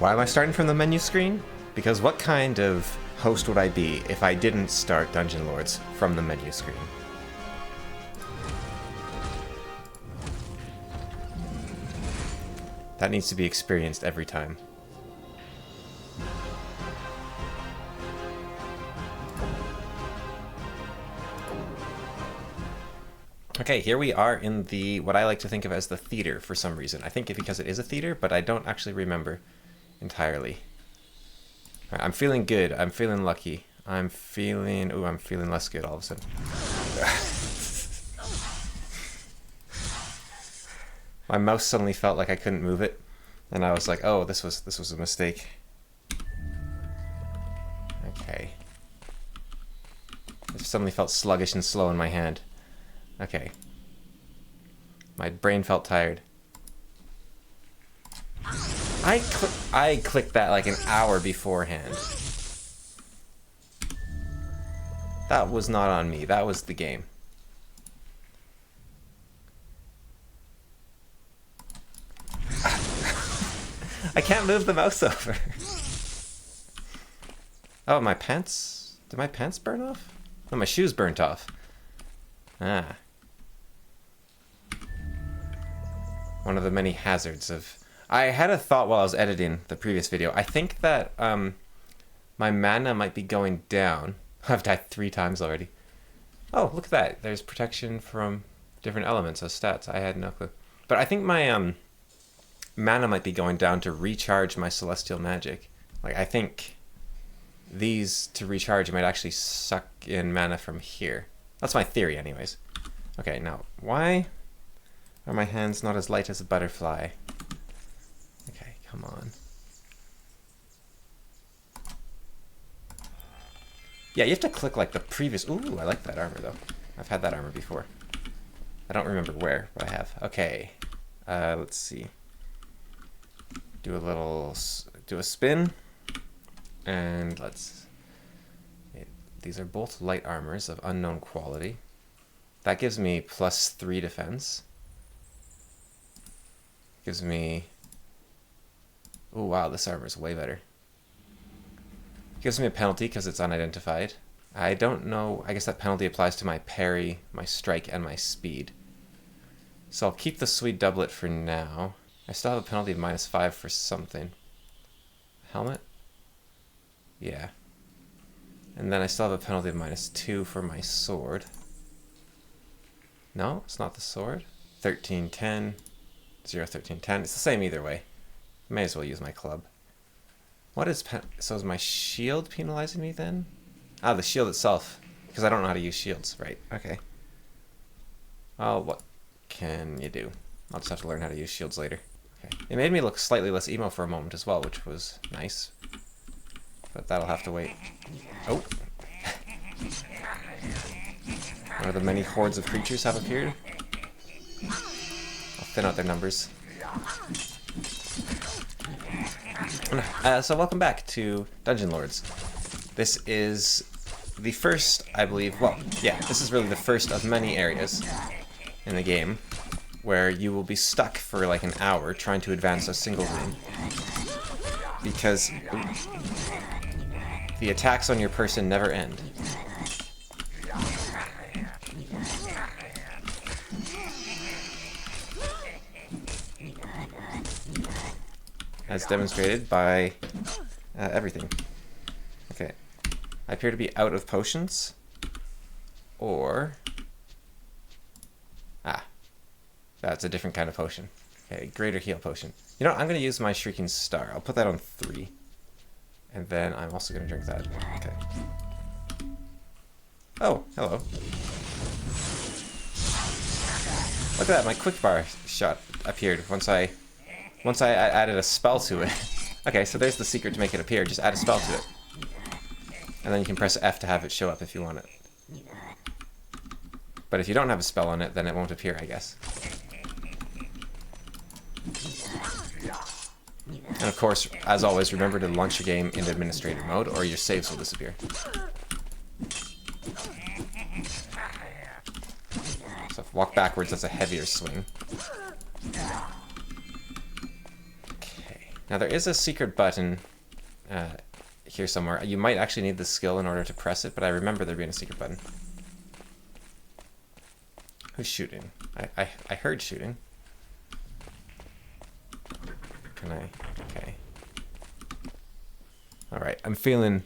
Why am I starting from the menu screen? Because what kind of host would I be if I didn't start Dungeon Lords from the menu screen? That needs to be experienced every time. Okay, here we are in the, what I like to think of as the theater for some reason. I think because it is a theater, but I don't actually remember entirely. All right, I'm feeling good. I'm feeling lucky. I'm feeling less good all of a sudden. My mouse suddenly felt like I couldn't move it, and I was like, oh, this was a mistake. Okay. It suddenly felt sluggish and slow in my hand. Okay. My brain felt tired. I clicked that like an hour beforehand. That was not on me. That was the game. I can't move the mouse over. Oh, my pants? Did my pants burn off? No, my shoes burnt off. Ah. One of the many hazards of... I had a thought while I was editing the previous video. I think that my mana might be going down. I've died 3 times already. Oh, look at that. There's protection from different elements as stats. I had no clue. But I think my mana might be going down to recharge my celestial magic. Like, I think these, to recharge, might actually suck in mana from here. That's my theory anyways. Okay, now, why are my hands not as light as a butterfly? Okay, come on. Yeah, you have to click like the previous... Ooh, I like that armor though. I've had that armor before. I don't remember where, but I have. Okay, let's see. Do a spin, and let's... These are both light armors of unknown quality. That gives me +3 defense. Gives me... Oh wow, this armor is way better. Gives me a penalty because it's unidentified. I don't know, I guess that penalty applies to my parry, my strike, and my speed. So I'll keep the Swede doublet for now. I still have a penalty of -5 for something. Helmet? Yeah. And then I still have a penalty of -2 for my sword. No, it's not the sword. 13, 10, 0, 13, 10. It's the same either way. May as well use my club. What is so is my shield penalizing me then? Ah, the shield itself. Because I don't know how to use shields. Right, okay. Oh, what can you do? I'll just have to learn how to use shields later. Okay. It made me look slightly less emo for a moment as well, which was nice. But that'll have to wait. Oh! One of the many hordes of creatures have appeared. I'll thin out their numbers. So welcome back to Dungeon Lords. This is the first, I believe, well, yeah, this is really the first of many areas in the game where you will be stuck for like an hour trying to advance a single room. Because the attacks on your person never end. As demonstrated by everything. Okay. I appear to be out of potions. Or... Ah. That's a different kind of potion. Okay, greater heal potion. You know what, I'm going to use my Shrieking Star. I'll put that on 3. And then I'm also going to drink that. Okay. Oh, hello. Look at that, my quick bar shot appeared once I added a spell to it. Okay, so there's the secret to make it appear. Just add a spell to it. And then you can press F to have it show up if you want it. But if you don't have a spell on it, then it won't appear, I guess. And of course, as always, remember to launch your game into administrator mode or your saves will disappear. So if walk backwards, that's a heavier swing. Now there is a secret button here somewhere. You might actually need the skill in order to press it, but I remember there being a secret button. Who's shooting? I heard shooting. Can I? Okay. All right. I'm feeling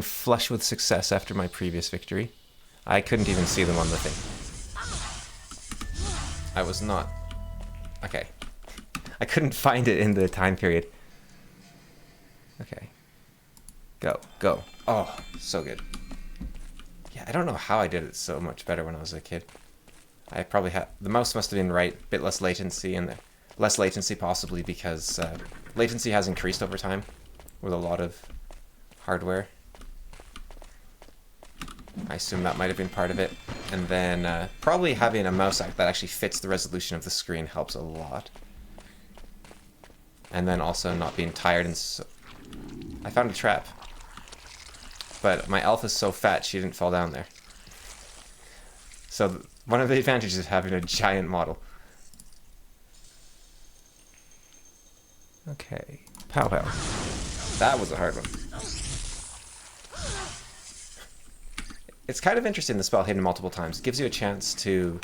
flush with success after my previous victory. I couldn't even see them on the thing. I was not. Okay. I couldn't find it in the time period. Okay. Go, go. Oh, so good. Yeah, I don't know how I did it so much better when I was a kid. I probably had... The mouse must have been right. Bit less latency, and less latency possibly because latency has increased over time with a lot of hardware. I assume that might have been part of it. And then probably having a mouse that actually fits the resolution of the screen helps a lot. And then also not being tired and so... I found a trap. But my elf is so fat she didn't fall down there. So one of the advantages of having a giant model. Okay. Pow pow. That was a hard one. It's kind of interesting, the spell hidden multiple times. It gives you a chance to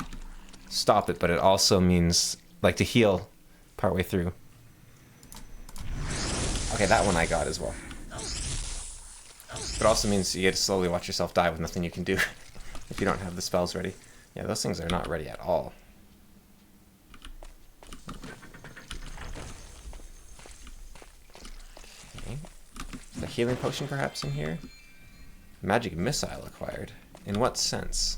stop it, but it also means, like, to heal partway through. Okay, that one I got as well. But also means you get to slowly watch yourself die with nothing you can do if you don't have the spells ready. Yeah, those things are not ready at all. Okay. The healing potion perhaps in here? Magic missile acquired. In what sense?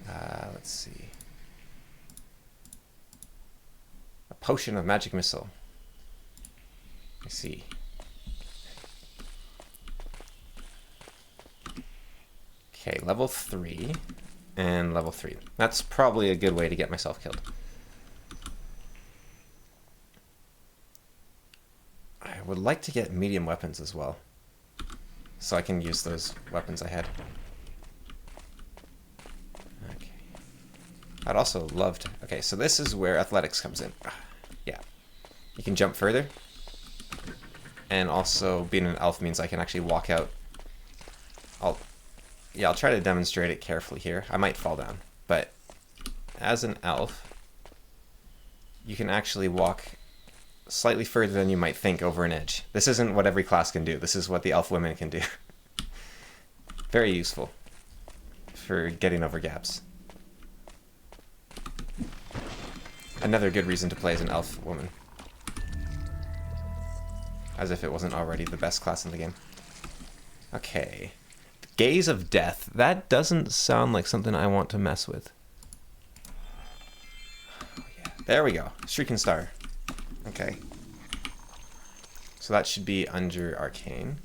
Let's see. A potion of magic missile. I see. Okay, level 3 and level 3. That's probably a good way to get myself killed. I would like to get medium weapons as well, so I can use those weapons I had. Okay. I'd also love to... Okay, so this is where athletics comes in. Yeah. You can jump further. And also, being an elf means I can actually walk out. I'll try to demonstrate it carefully here. I might fall down. But as an elf, you can actually walk slightly further than you might think over an edge. This isn't what every class can do. This is what the elf women can do. Very useful for getting over gaps. Another good reason to play as an elf woman. As if it wasn't already the best class in the game. Okay. Gaze of Death. That doesn't sound like something I want to mess with. Oh, yeah. There we go. Shrieking Star. Okay. So that should be under Arcane.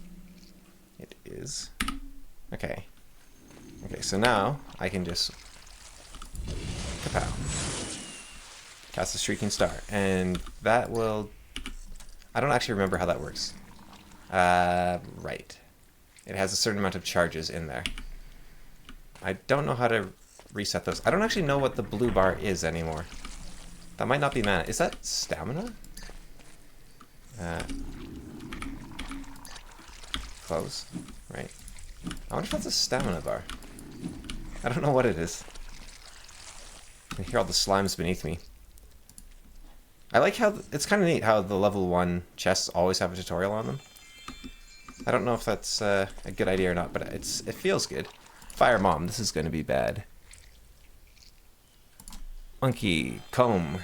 It is. Okay. Okay, so now I can just... Kapow. Cast the Shrieking Star. And that will... I don't actually remember how that works. Right. It has a certain amount of charges in there. I don't know how to reset those. I don't actually know what the blue bar is anymore. That might not be mana. Is that stamina? Close. Right. I wonder if that's a stamina bar. I don't know what it is. I can hear all the slimes beneath me. I like how... It's kind of neat how the level 1 chests always have a tutorial on them. I don't know if that's a good idea or not, but it feels good. Fire Mom, this is going to be bad. Monkey, comb.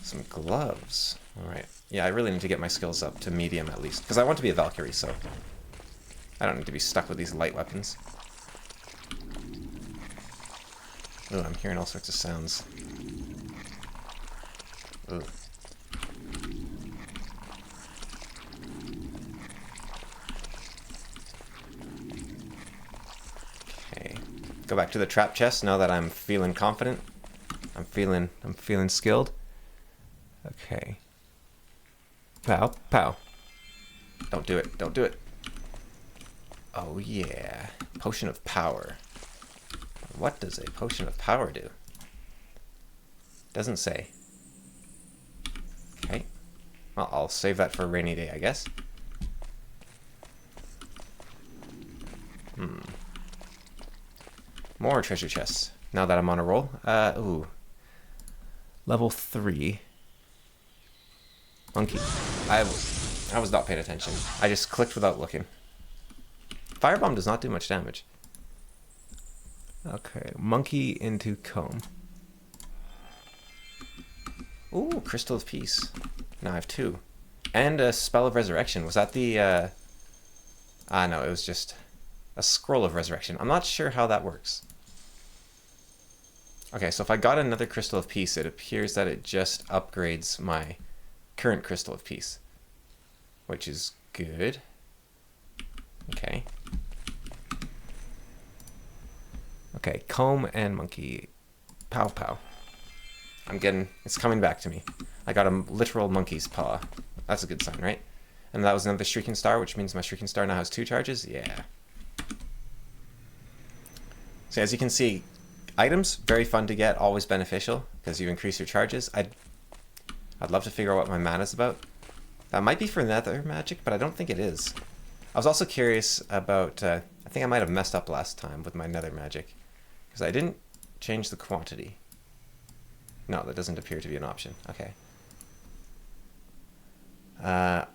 Some gloves. Alright. Yeah, I really need to get my skills up to medium at least, because I want to be a Valkyrie, so I don't need to be stuck with these light weapons. Ooh, I'm hearing all sorts of sounds. Ooh. Okay. Go back to the trap chest now that I'm feeling confident. I'm feeling skilled. Okay. Pow, pow. Don't do it. Don't do it. Oh yeah. Potion of power. What does a potion of power do? Doesn't say. Okay. Well, I'll save that for a rainy day, I guess. More treasure chests. Now that I'm on a roll. Ooh. Level 3. Monkey. I was not paying attention. I just clicked without looking. Firebomb does not do much damage. Okay, monkey into comb. Ooh, Crystal of Peace. Now I have 2. And a Spell of Resurrection. Was that the... no, it was just a Scroll of Resurrection. I'm not sure how that works. Okay, so if I got another Crystal of Peace, it appears that it just upgrades my current Crystal of Peace. Which is good. Okay. Okay, comb and monkey. Pow pow. It's coming back to me. I got a literal monkey's paw. That's a good sign, right? And that was another Shrieking Star, which means my Shrieking Star now has 2 charges? Yeah. So as you can see, items, very fun to get, always beneficial, because you increase your charges. I'd love to figure out what my mana's about. That might be for nether magic, but I don't think it is. I was also curious about, I think I might have messed up last time with my nether magic, because I didn't change the quantity. No, that doesn't appear to be an option. Okay.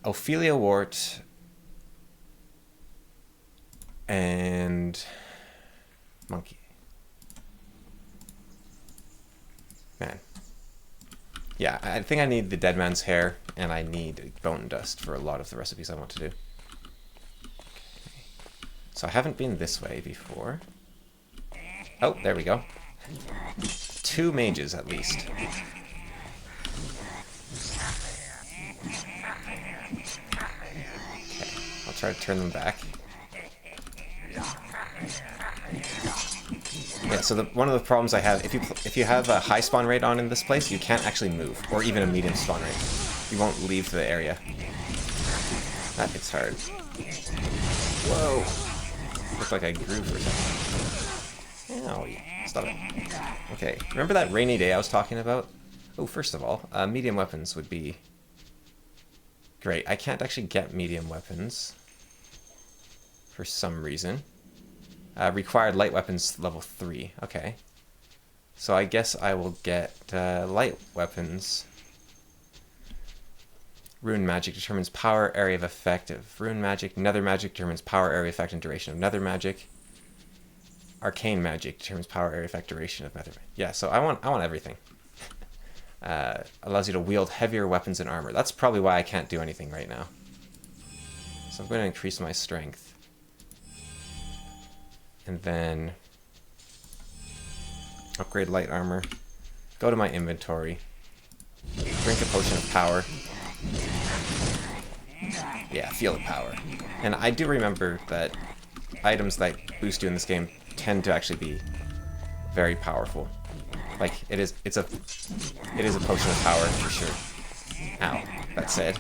Ophelia Wart and monkey. Man. Yeah, I think I need the dead man's hair and I need bone dust for a lot of the recipes I want to do. Okay. So I haven't been this way before. Oh, there we go. 2 mages at least. Okay, I'll try to turn them back. Yeah, so one of the problems I have, if you have a high spawn rate on in this place, you can't actually move, or even a medium spawn rate. You won't leave the area. That hits hard. Whoa! Looked like I grew for a second. Ow, stop it. Okay, remember that rainy day I was talking about? Oh, first of all, medium weapons would be great. I can't actually get medium weapons for some reason. Required light weapons level 3. Okay. So I guess I will get light weapons. Rune magic determines power, area of effect of rune magic. Nether magic determines power, area, effect, and duration of nether magic. Arcane magic determines power, area, effect, duration of nether magic. Yeah, so I want everything. Allows you to wield heavier weapons and armor. That's probably why I can't do anything right now. So I'm going to increase my strength. And then upgrade light armor. Go to my inventory. Drink a potion of power. Yeah, feel the power. And I do remember that items that boost you in this game tend to actually be very powerful. Like it is a potion of power for sure. Ow, that said.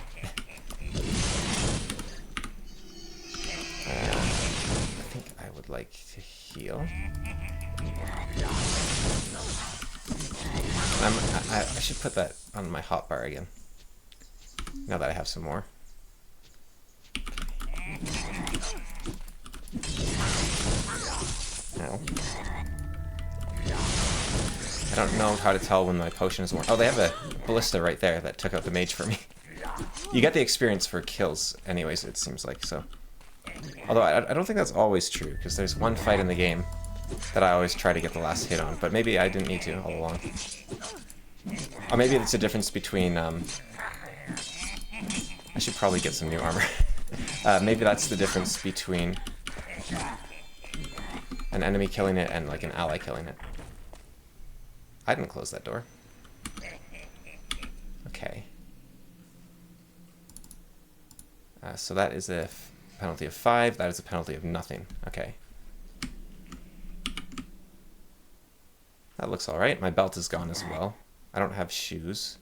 I think I would like to heal. I should put that on my hotbar again. Now that I have some more. Ow. I don't know how to tell when my potion is worn. Oh, they have a ballista right there that took out the mage for me. You get the experience for kills anyways, it seems like, so. Although I don't think that's always true, because there's one fight in the game that I always try to get the last hit on, but maybe I didn't need to all along. Or maybe it's a difference between, I should probably get some new armor. Maybe that's the difference between an enemy killing it and like an ally killing it. I didn't close that door. Okay. So that is a penalty of 5. That is a penalty of nothing. Okay. That looks alright. My belt is gone as well. I don't have shoes.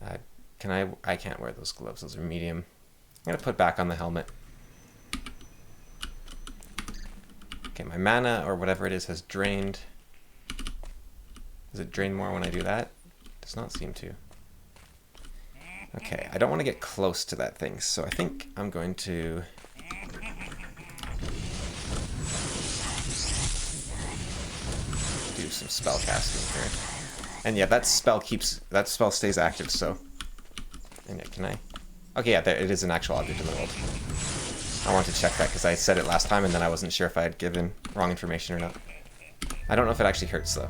I can't wear those gloves. Those are medium. I'm going to put back on the helmet. Okay, my mana, or whatever it is, has drained. Does it drain more when I do that? Does not seem to. Okay, I don't want to get close to that thing, so I think I'm going to... do some spell casting here. And yeah, that spell stays active, so... And yeah, can I... Okay, yeah, there, it is an actual object in the world. I want to check that because I said it last time and then I wasn't sure if I had given wrong information or not. I don't know if it actually hurts though.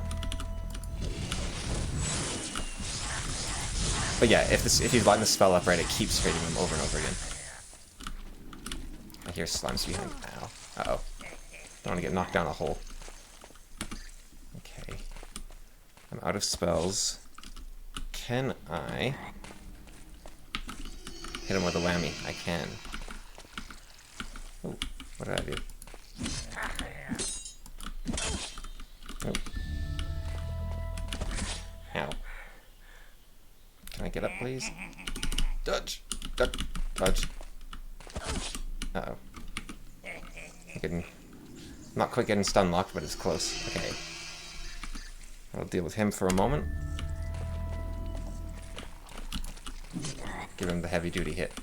But yeah, if you line the spell up right, it keeps hitting them over and over again. I hear slimes behind. Ow. Uh-oh. Don't want to get knocked down a hole. Okay. I'm out of spells. Can I hit him with a whammy? I can. Oh, what did I do? Oh. Ow. Can I get up, please? Dodge! Duck! Dodge! Uh-oh. I'm getting... Not quite getting stun locked, but it's close. Okay. I'll deal with him for a moment. Give him the heavy-duty hit.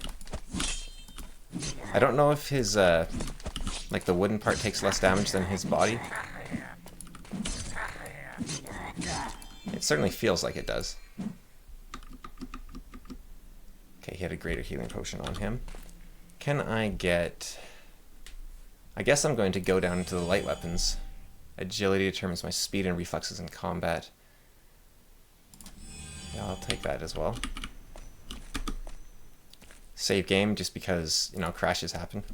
I don't know if his, like the wooden part takes less damage than his body. It certainly feels like it does. Okay, he had a greater healing potion on him. Can I get... I guess I'm going to go down into the light weapons. Agility determines my speed and reflexes in combat. Yeah, I'll take that as well. Save game, just because, you know, crashes happen.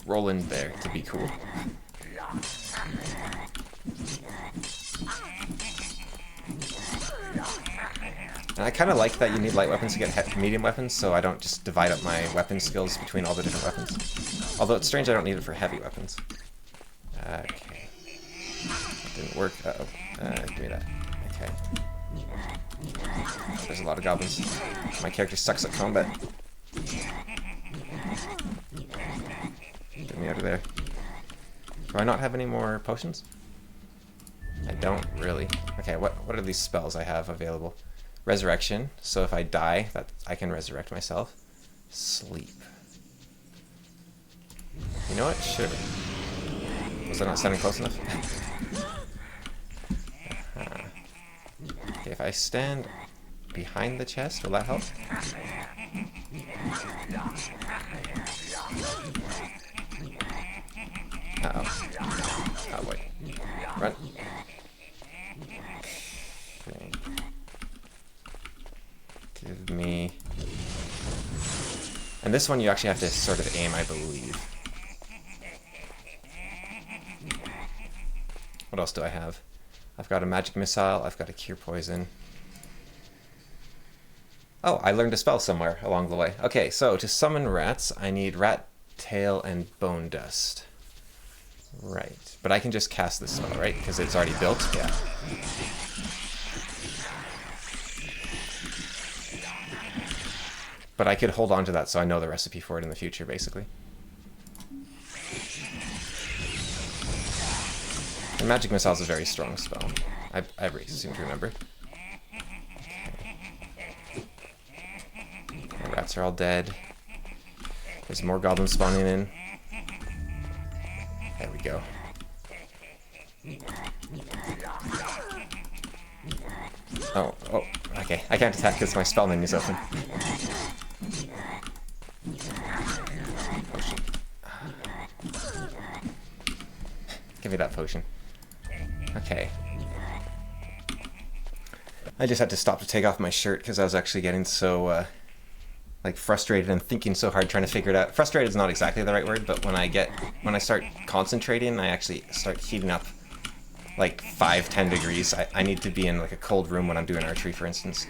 Roll in there to be cool. And I kind of like that you need light weapons to get medium weapons, so I don't just divide up my weapon skills between all the different weapons. Although it's strange I don't need it for heavy weapons. Okay. That didn't work. Uh-oh. Give me that. Okay. There's a lot of goblins. My character sucks at combat. Get me out of there. Do I not have any more potions? I don't really. Okay, what are these spells I have available? Resurrection, so if I die, that I can resurrect myself. Sleep. You know what? Sure. Was I not sounding close enough? Okay, if I stand behind the chest, will that help? Uh-oh. Oh, wait. Run. Okay. Give me... And this one you actually have to sort of aim, I believe. What else do I have? I've got a magic missile, I've got a cure poison. Oh, I learned a spell somewhere along the way. Okay, so to summon rats, I need rat tail and bone dust. Right, but I can just cast this spell, right? Because it's already built? Yeah. But I could hold on to that so I know the recipe for it in the future, basically. And Magic Missile is a very strong spell. I seem to remember. Okay. The rats are all dead. There's more goblins spawning in. There we go. Oh, okay. I can't attack because my spell menu's open. Potion. Give me that potion. Okay. I just had to stop to take off my shirt because I was actually getting so like frustrated and thinking so hard trying to figure it out. Frustrated is not exactly the right word, but when I start concentrating, I actually start heating up like 5-10 degrees. I need to be in like a cold room when I'm doing archery, for instance,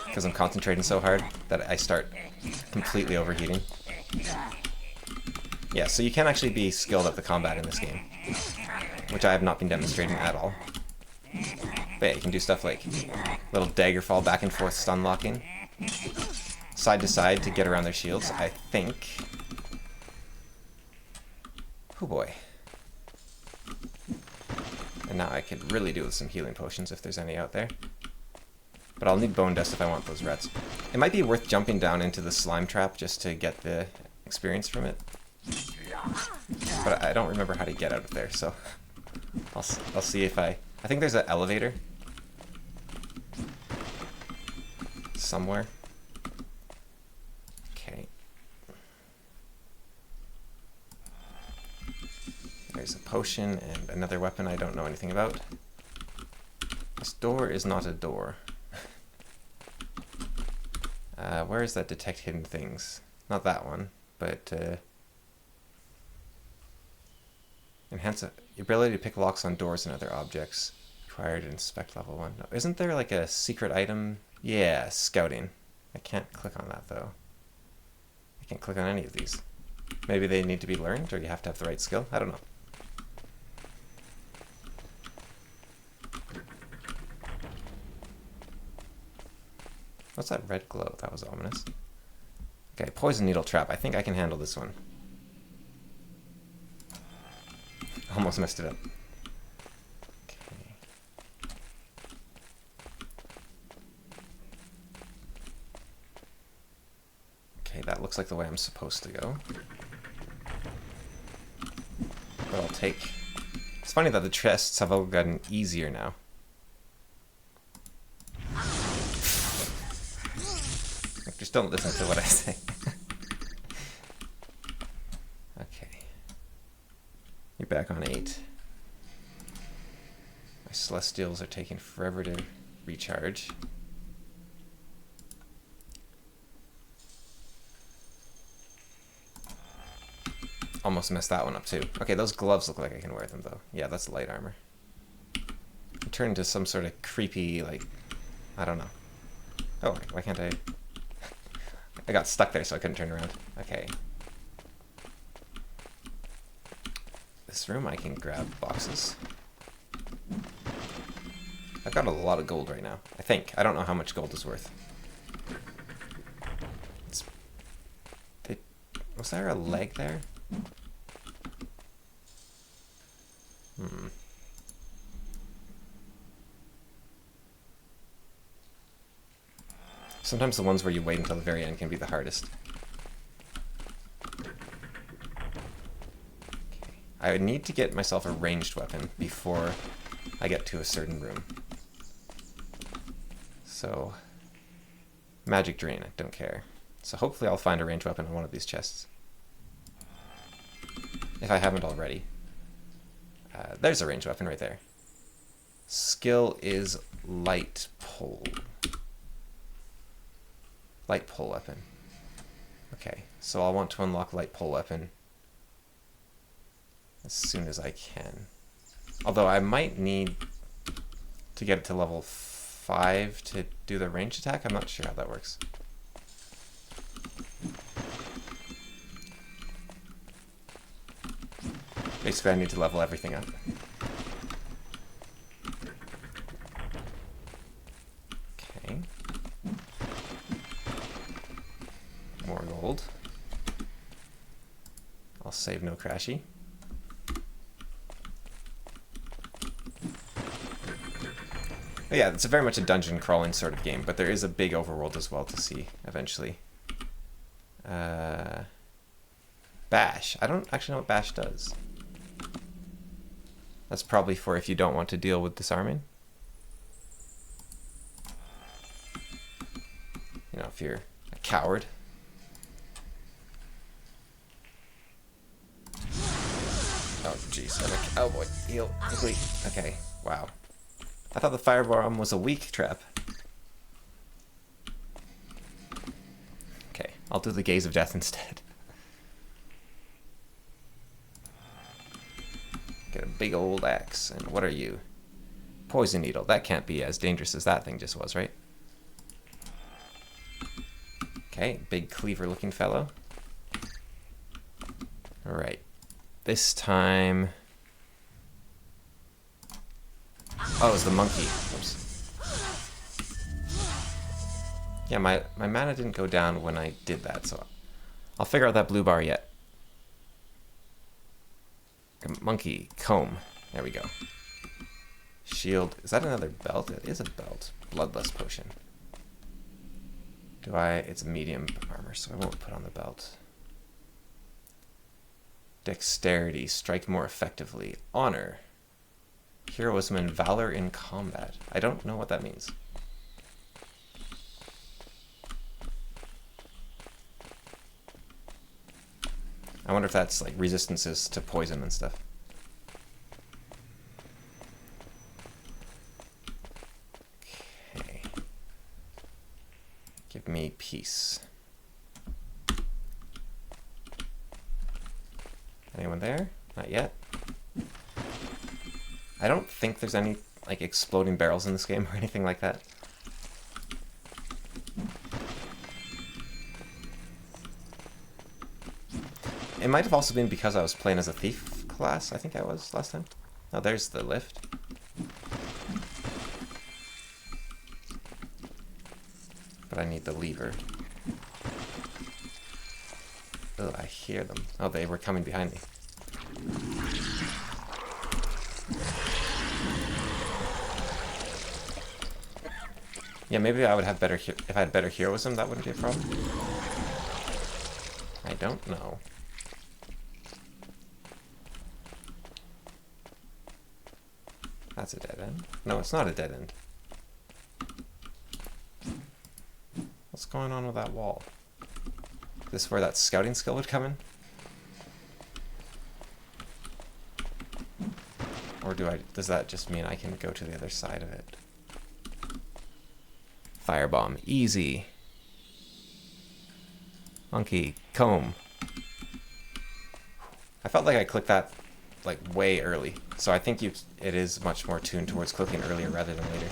because I'm concentrating so hard that I start completely overheating. Yeah, so you can actually be skilled at the combat in this game, which I have not been demonstrating at all. But yeah, you can do stuff like little dagger fall back and forth stun locking, side to side to get around their shields, I think. Oh boy. And now I could really do with some healing potions if there's any out there. But I'll need bone dust if I want those rats. It might be worth jumping down into the slime trap just to get the experience from it. But I don't remember how to get out of there, so I'll see if I think there's an elevator somewhere. Okay. There's a potion and another weapon I don't know anything about. This door is not a door. Where is that detect hidden things? Not that one, but enhance your ability to pick locks on doors and other objects. Required to inspect level 1. No, isn't there like a secret item? Yeah, scouting. I can't click on that though. I can't click on any of these. Maybe they need to be learned, or you have to have the right skill. I don't know. What's that red glow? That was ominous. Okay, poison needle trap. I think I can handle this one. Almost messed it up. Okay. Okay, that looks like the way I'm supposed to go. But I'll take... It's funny that the chests have all gotten easier now. Just don't listen to what I say. Okay. You're back on 8. My celestials are taking forever to recharge. Almost messed that one up too. Okay, those gloves look like I can wear them though. Yeah, that's light armor. I turned into some sort of creepy, like, I don't know. Oh, why can't I... I got stuck there so I couldn't turn around. Okay. This room I can grab boxes. I've got a lot of gold right now. I think. I don't know how much gold is worth. Was there a leg there? Sometimes the ones where you wait until the very end can be the hardest. Okay. I would need to get myself a ranged weapon before I get to a certain room. So, magic drain, I don't care. So hopefully I'll find a ranged weapon on one of these chests. If I haven't already. There's a ranged weapon right there. Skill is light pull. Light pull weapon. Okay, so I'll want to unlock light pull weapon as soon as I can. Although I might need to get it to level 5 to do the ranged attack. I'm not sure how that works. Basically, I need to level everything up. Okay. More gold. I'll save no crashy. But yeah, it's very much a dungeon crawling sort of game, but there is a big overworld as well to see eventually. Bash. I don't actually know what Bash does. That's probably for if you don't want to deal with disarming. You know, if you're a coward. Oh, jeez. Oh, boy. Heal. Quickly. Okay. Wow. I thought the firebomb was a weak trap. Okay. I'll do the Gaze of Death instead. Get a big old axe. And what are you? Poison needle. That can't be as dangerous as that thing just was, right? Okay, big cleaver looking fellow. Alright. This time... Oh, it was the monkey. Oops. Yeah, my mana didn't go down when I did that, so I'll figure out that blue bar yet. Monkey comb. There we go. Shield. Is that another belt? It is a belt. Bloodless potion. Do I? It's medium armor, so I won't put on the belt. Dexterity. Strike more effectively. Honor. Heroism and valor in combat. I don't know what that means. I wonder if that's like resistances to poison and stuff. Okay. Give me peace. Anyone there? Not yet. I don't think there's any like exploding barrels in this game or anything like that. It might have also been because I was playing as a thief class. I think I was last time. Oh, there's the lift. But I need the lever. Oh, I hear them. Oh, they were coming behind me. Yeah, maybe I would have better if I had better heroism. That wouldn't be a problem. I don't know. That's a dead end. No, it's not a dead end. What's going on with that wall? Is this where that scouting skill would come in? Or does that just mean I can go to the other side of it? Firebomb. Easy. Monkey. Comb. I felt like I clicked that like way early. So I think it is much more tuned towards clicking earlier rather than later.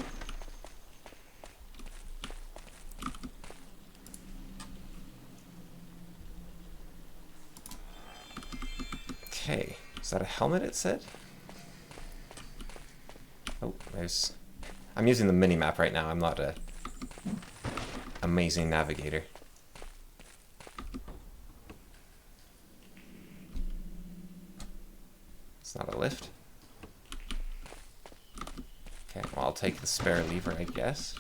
Okay, is that a helmet it said? Oh, there's... I'm using the mini-map right now, I'm not a amazing navigator. It's not a lift. Okay, well I'll take the spare lever, I guess.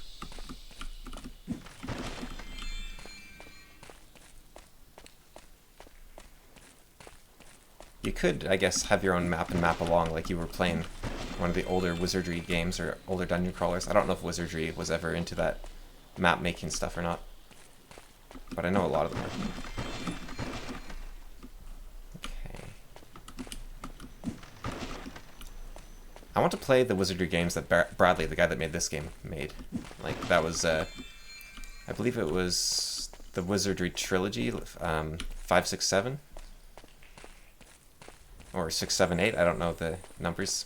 You could, I guess, have your own map and map along like you were playing one of the older Wizardry games or older dungeon crawlers. I don't know if Wizardry was ever into that map making stuff or not, but I know a lot of them are. I want to play the Wizardry games that Bradley, the guy that made this game, made. Like, that was, I believe it was the Wizardry Trilogy, 5, 6, 7. Or 6, 7, 8, I don't know the numbers.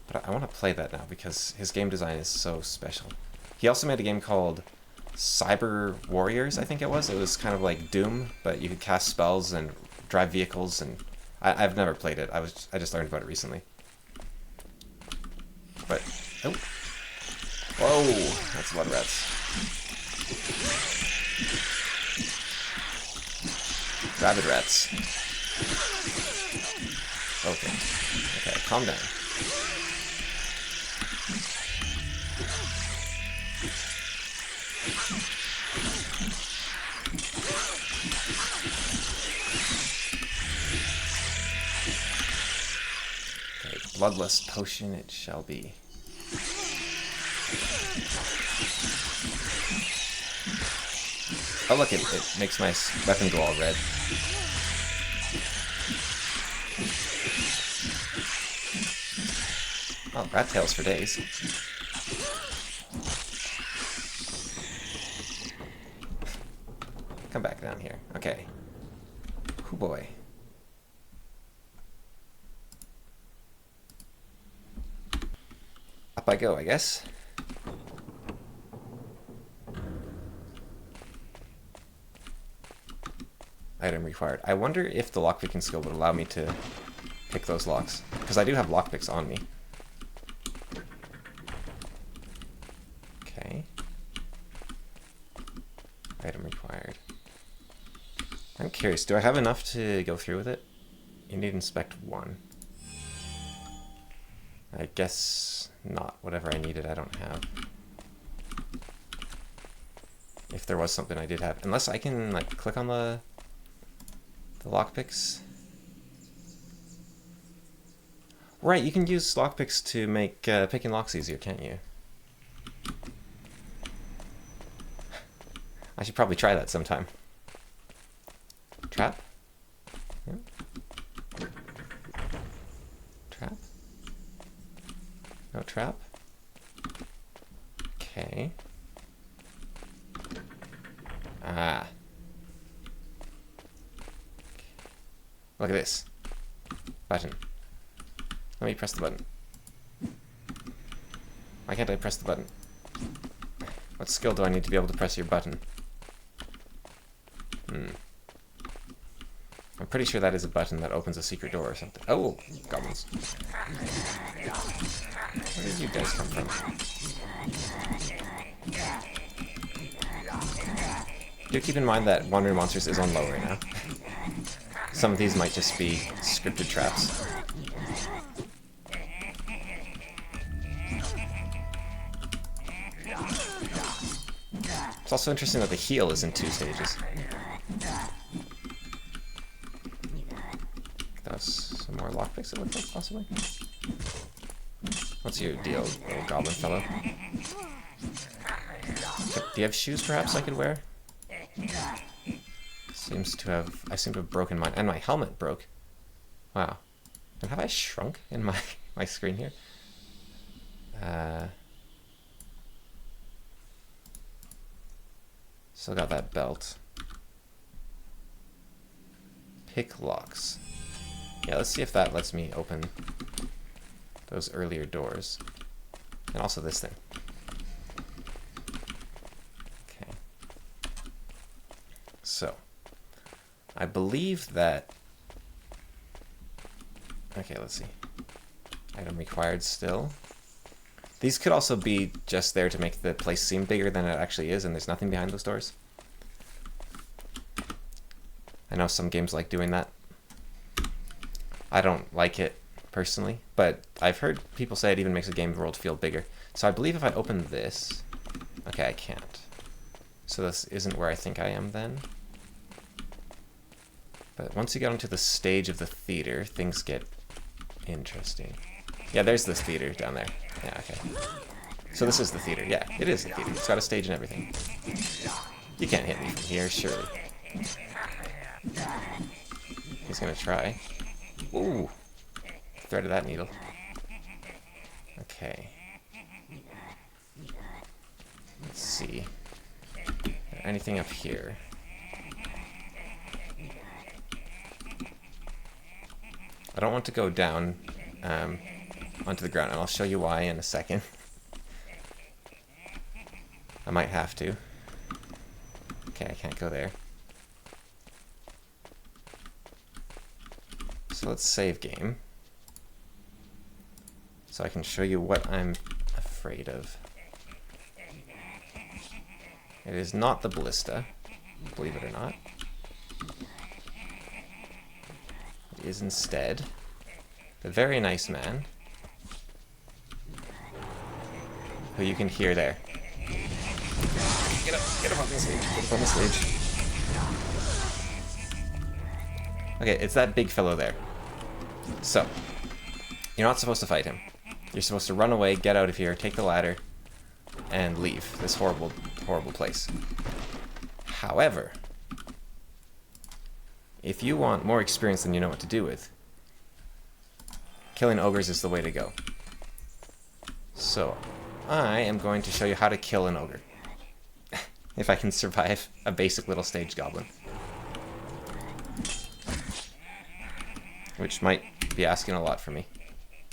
But I want to play that now because his game design is so special. He also made a game called Cyber Warriors, I think it was. It was kind of like Doom, but you could cast spells and drive vehicles, and I've never played it. I just learned about it recently. But, oh. Whoa, that's a lot of rats. Rabid rats. Okay. Okay, calm down. Okay, bloodless potion it shall be. Oh look, it makes my weapon go all red. Oh, rat tails for days. Come back down here. Okay. Oh boy. Up I go, I guess. Item required. I wonder if the lockpicking skill would allow me to pick those locks. Because I do have lockpicks on me. Okay. Item required. I'm curious, do I have enough to go through with it? You need inspect 1. I guess not whatever I needed I don't have. If there was something I did have. Unless I can, like, click on the lockpicks. Right, you can use lockpicks to make picking locks easier, can't you? I should probably try that sometime. Trap? Yeah. Trap? No trap? Okay. Ah. Look at this. Button. Let me press the button. Why can't I press the button? What skill do I need to be able to press your button? I'm pretty sure that is a button that opens a secret door or something. Oh, goblins. Where did you guys come from? Do keep in mind that Wandering Monsters is on low right now. Some of these might just be scripted traps. It's also interesting that the heal is in 2 stages. That's some more lockpicks, it looks like, possibly. What's your deal, little goblin fellow? Do you have shoes, perhaps, I could wear? Seems to have... I seem to have broken mine. And my helmet broke. Wow. And have I shrunk in my screen here? Still got that belt. Pick locks. Yeah, let's see if that lets me open those earlier doors. And also this thing. Okay. So, I believe that... Okay, let's see. Item required still. These could also be just there to make the place seem bigger than it actually is, and there's nothing behind those doors. I know some games like doing that. I don't like it personally, but I've heard people say it even makes a game world feel bigger. So I believe if I open this... Okay, I can't. So this isn't where I think I am then. But once you get onto the stage of the theater, things get interesting. Yeah, there's this theater down there. Yeah, okay. So this is the theater. Yeah, it is the theater. It's got a stage and everything. You can't hit me from here, surely. He's gonna try. Ooh! Threaded that needle. Okay. Let's see. Anything up here? I don't want to go down onto the ground, and I'll show you why in a second. I might have to. Okay, I can't go there. So let's save game. So I can show you what I'm afraid of. It is not the ballista, believe it or not. It is instead the very nice man who you can hear there. Get up on the stage, get up on the stage. Okay, it's that big fellow there. So, you're not supposed to fight him. You're supposed to run away, get out of here, take the ladder, and leave this horrible, horrible place. However, if you want more experience than you know what to do with, killing ogres is the way to go. So, I am going to show you how to kill an ogre. If I can survive a basic little stage goblin. Which might be asking a lot for me.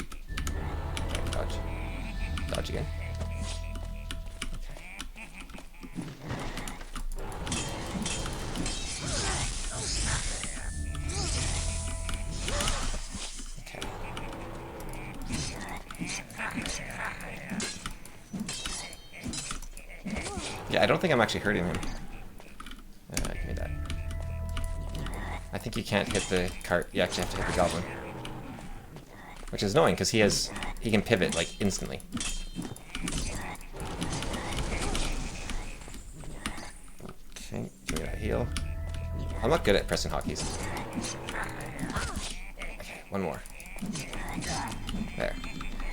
Okay, dodge. Dodge again. Okay. Yeah, I don't think I'm actually hurting him. Give me that. I think you can't hit the cart. You actually have to hit the goblin. Which is annoying, because he has he can pivot like instantly. Okay, give me that heal. I'm not good at pressing hotkeys. Okay, one more. There.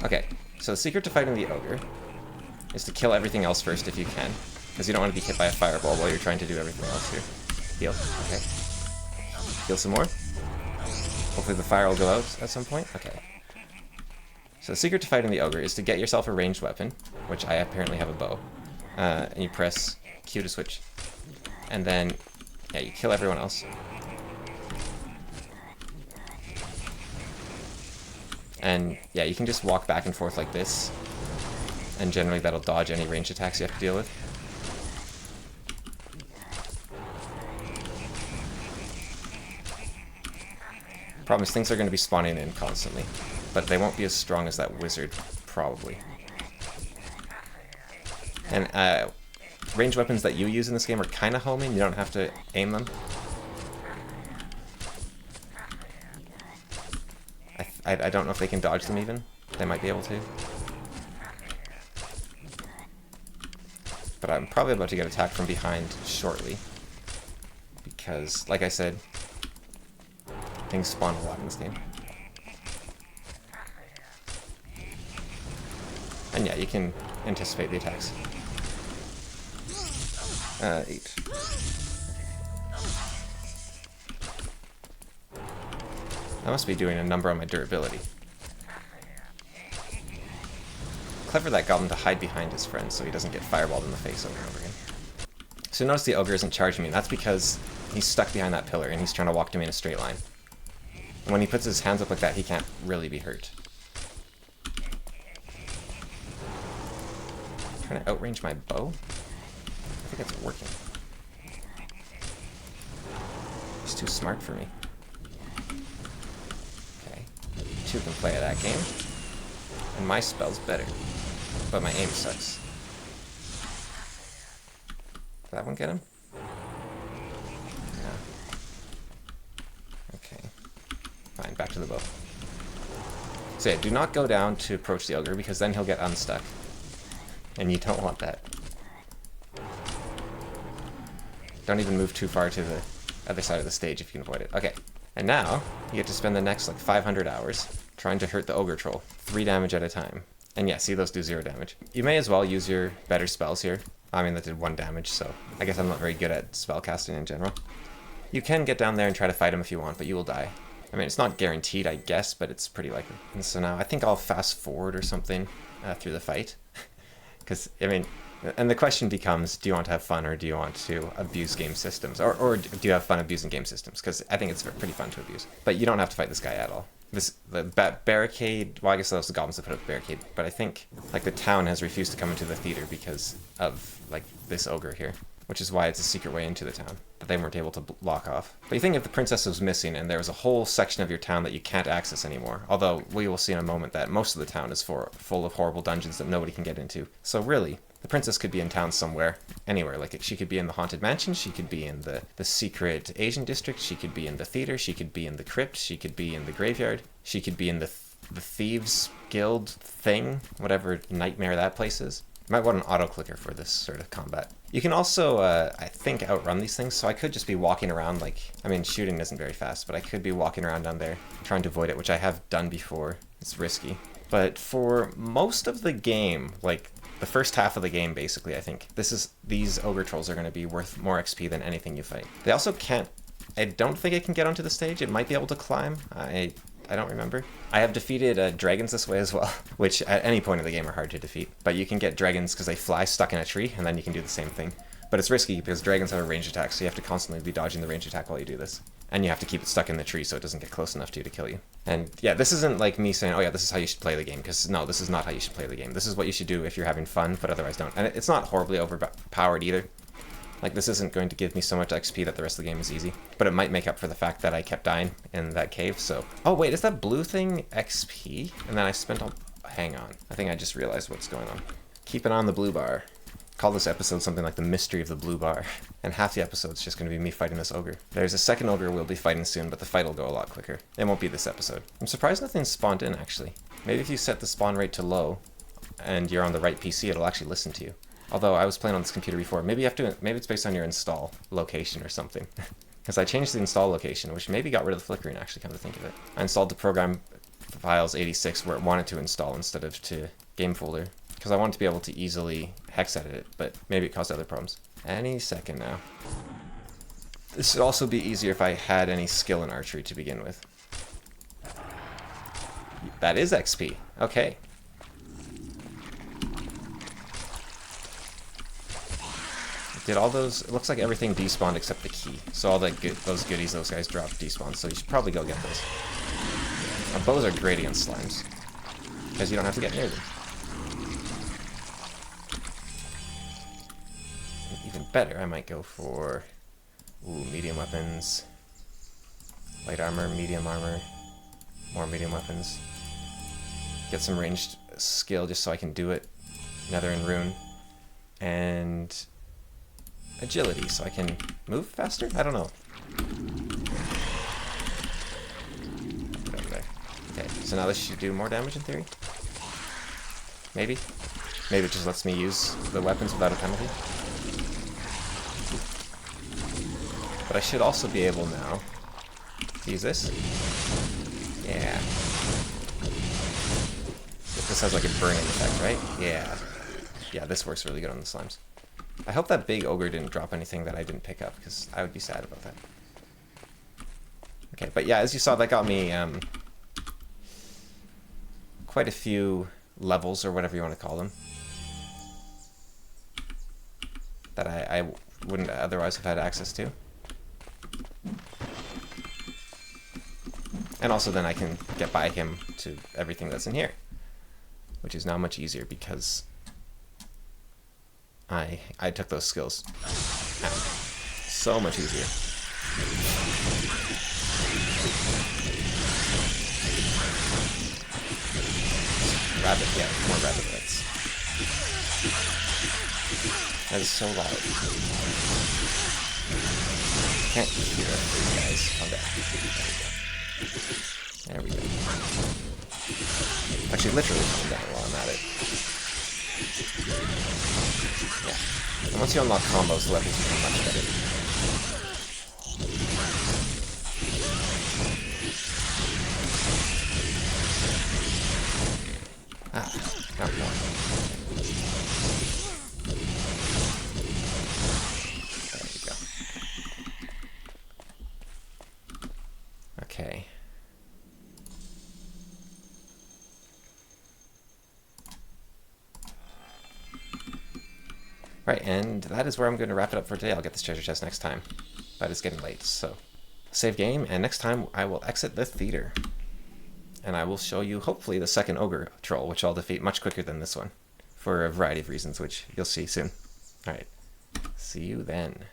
Okay, so the secret to fighting the ogre is to kill everything else first if you can, because you don't want to be hit by a fireball while you're trying to do everything else here. Heal. Okay. Heal some more. Hopefully the fire will go out at some point. Okay. So the secret to fighting the ogre is to get yourself a ranged weapon, which I apparently have a bow, and you press Q to switch. And then, yeah, you kill everyone else. And yeah, you can just walk back and forth like this, and generally that'll dodge any ranged attacks you have to deal with. Problem is, things are going to be spawning in constantly, but they won't be as strong as that wizard, probably. And ranged weapons that you use in this game are kind of homing. You don't have to aim them. I don't know if they can dodge them even. They might be able to. But I'm probably about to get attacked from behind shortly. Because, like I said, things spawn a lot in this game. And yeah, you can anticipate the attacks. 8. I must be doing a number on my durability. Clever that goblin to hide behind his friend so he doesn't get fireballed in the face over and over again. So notice the ogre isn't charging me, and that's because he's stuck behind that pillar and he's trying to walk to me in a straight line. And when he puts his hands up like that, he can't really be hurt. I'm trying to outrange my bow? I think it's working. He's too smart for me. Okay. 2 can play that game. And my spell's better. But my aim sucks. Did that one get him? No. Okay. Fine, back to the bow. So yeah, do not go down to approach the ogre, because then he'll get unstuck. And you don't want that. Don't even move too far to the other side of the stage if you can avoid it. Okay, and now you get to spend the next like 500 hours trying to hurt the ogre troll. 3 damage at a time. And yeah, see, those do 0 damage. You may as well use your better spells here. I mean, that did 1 damage, so I guess I'm not very good at spell casting in general. You can get down there and try to fight him if you want, but you will die. I mean, it's not guaranteed, I guess, but it's pretty likely. And so now I think I'll fast forward or something through the fight. Because, I mean, and the question becomes, do you want to have fun or do you want to abuse game systems? Or do you have fun abusing game systems? Because I think it's pretty fun to abuse. But you don't have to fight this guy at all. The barricade, well, I guess those are the goblins that put up the barricade, but I think, like, the town has refused to come into the theater because of, like, this ogre here, which is why it's a secret way into the town that they weren't able to block off. But you think if the princess was missing and there was a whole section of your town that you can't access anymore, although we will see in a moment that most of the town is full of horrible dungeons that nobody can get into. So really, the princess could be in town somewhere, anywhere. Like, she could be in the haunted mansion, she could be in the secret Asian district, she could be in the theater, she could be in the crypt, she could be in the graveyard, she could be in the thieves guild thing, whatever nightmare that place is. You might want an auto clicker for this sort of combat. You can also, I think, outrun these things, so I could just be walking around like, I mean, shooting isn't very fast, but I could be walking around down there trying to avoid it, which I have done before. It's risky. But for most of the game, like, the first half of the game, basically, I think, these ogre trolls are going to be worth more XP than anything you fight. They also can't, I don't think it can get onto the stage. It might be able to climb. I don't remember. I have defeated dragons this way as well, which at any point in the game are hard to defeat. But you can get dragons because they fly stuck in a tree, and then you can do the same thing. But it's risky because dragons have a ranged attack, so you have to constantly be dodging the ranged attack while you do this. And you have to keep it stuck in the tree so it doesn't get close enough to you to kill you. And yeah, this isn't like me saying, oh yeah, this is how you should play the game, because no, this is not how you should play the game. This is what you should do if you're having fun, but otherwise don't. And it's not horribly overpowered either. Like, this isn't going to give me so much XP that the rest of the game is easy. But it might make up for the fact that I kept dying in that cave, so... Oh, wait, is that blue thing XP? And then I spent all... Hang on. I think I just realized what's going on. Keep it on the blue bar. call this episode something like the mystery of the blue bar. And half the episode's just going to be me fighting this ogre. There's a second ogre we'll be fighting soon, but the fight will go a lot quicker. It won't be this episode. I'm surprised nothing's spawned in, actually. Maybe if you set the spawn rate to low, and you're on the right PC, it'll actually listen to you. Although I was playing on this computer before. Maybe you have to. Maybe it's based on your install location or something. Because I changed the install location, which maybe got rid of the flickering, actually, come to think of it. I installed the program files 86 where it wanted to install instead of to game folder. Because I wanted to be able to easily hex edit it, but maybe it caused other problems. Any second now. This would also be easier if I had any skill in archery to begin with. That is XP. Okay. Did all those... It looks like everything despawned except the key. So all those goodies those guys dropped despawned, so you should probably go get those. Now, bows are great against slimes. Because you don't have to get near them. Even better, I might go for... Ooh, medium weapons. Light armor, medium armor. More medium weapons. Get some ranged skill just so I can do it. Nether and rune. And... agility, so I can move faster? I don't know. Put it over there. Okay, so now this should do more damage in theory? Maybe? Maybe it just lets me use the weapons without a penalty? But I should also be able now to use this. Yeah. This has like a burning effect, right? Yeah. Yeah, this works really good on the slimes. I hope that big ogre didn't drop anything that I didn't pick up, because I would be sad about that. Okay, but yeah, as you saw, that got me quite a few levels, or whatever you want to call them, that I wouldn't otherwise have had access to. And also then I can get by him to everything that's in here, which is now much easier because I took those skills out. So much easier. Rabbit, yeah, more rabbit hits. That is so loud. Can't hear it, guys. Okay. There we go. Actually, literally calm down while I'm at it. Yeah. And once you unlock combos, the weapons become much better. Not more. There we go. Okay. Right, and that is where I'm going to wrap it up for today. I'll get this treasure chest next time, but it's getting late, so save game, and next time I will exit the theater. And I will show you, hopefully, the second ogre troll, which I'll defeat much quicker than this one, for a variety of reasons, which you'll see soon. Alright, see you then.